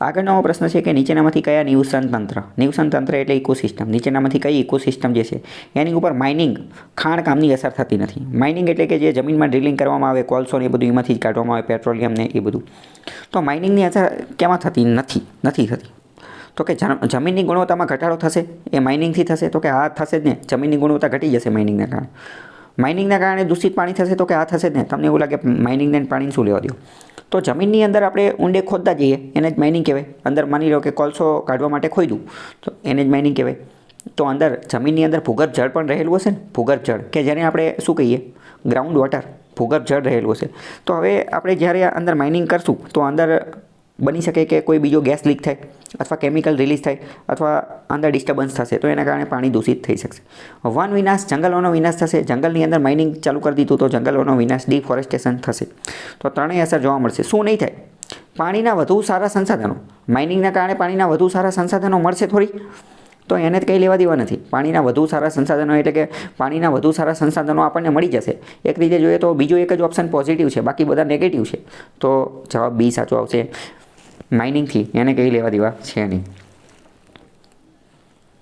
આગળનો પ્રશ્ન છે કે નીચેનામાંથી કયા નિવસન તંત્ર એટલે ઇકોસિસ્ટમ, નીચેનામાંથી કઈ ઇકોસિસ્ટમ જે છે એની ઉપર માઇનિંગ ખાણકામની અસર થતી નથી. માઇનિંગ એટલે કે જે જમીનમાં ડ્રિલિંગ કરવામાં આવે, કોલસો ને એ બધું એમાંથી જ કાઢવામાં આવે, પેટ્રોલિયમ ને એ બધું. તો માઇનિંગની અસર કેમાં થતી નથી થતી? તો કે જમીનની ગુણવત્તામાં ઘટાડો થશે એ માઇનિંગથી થશે? તો કે આ થશે જ ને, જમીનની ગુણવત્તા ઘટી જશે માઇનિંગના કારણે. માઇનિંગના કારણે દૂષિત પાણી થશે? તો કે આ થશે જ ને. તમને એવું લાગે માઇનિંગને પાણીને શું લેવા દો? તો જમીનની અંદર આપણે ઊંડે ખોદતા જઈએ એને જ માઇનિંગ કહેવાય. અંદર માની લો કે કોલસો કાઢવા માટે ખોદ્યું તો એને જ માઇનિંગ કહેવાય. તો અંદર જમીનની અંદર ભૂગર્ભ જળ પણ રહેલું હશે ને, ભૂગર્ભ જળ કે જેને આપણે શું કહીએ, ગ્રાઉન્ડ વોટર, ભૂગર્ભ જળ રહેલું હશે. તો હવે આપણે જ્યારે અંદર માઇનિંગ કરશું તો અંદર બની શકે કે કોઈ બીજો ગેસ લીક થાય અથવા કેમિકલ રિલીઝ થાય અથવા અંદર ડિસ્ટર્બન્સ થશે, તો એના કારણે પાણી દૂષિત થઈ શકશે. વન વિનાશ, જંગલોનો વિનાશ થશે. જંગલની અંદર માઇનિંગ ચાલુ કરી દીધું તો જંગલોનો વિનાશ, ડિફોરેસ્ટેશન થશે. તો ત્રણેય અસર જોવા મળશે. શું નહીં થાય? પાણીના વધુ સારા સંસાધનો. માઇનિંગના કારણે પાણીના વધુ સારા સંસાધનો મળશે થોડી, તો એને કંઈ લેવા દેવા નથી. પાણીના વધુ સારા સંસાધનો એટલે કે પાણીના વધુ સારા સંસાધનો આપણને મળી જશે. એક રીતે જોઈએ તો બીજો એક જ ઓપ્શન પોઝિટિવ છે, બાકી બધા નેગેટિવ છે. તો જવાબ બી સાચો આવશે. માઇનિંગથી એને કંઈ લેવા દેવા છે નહીં.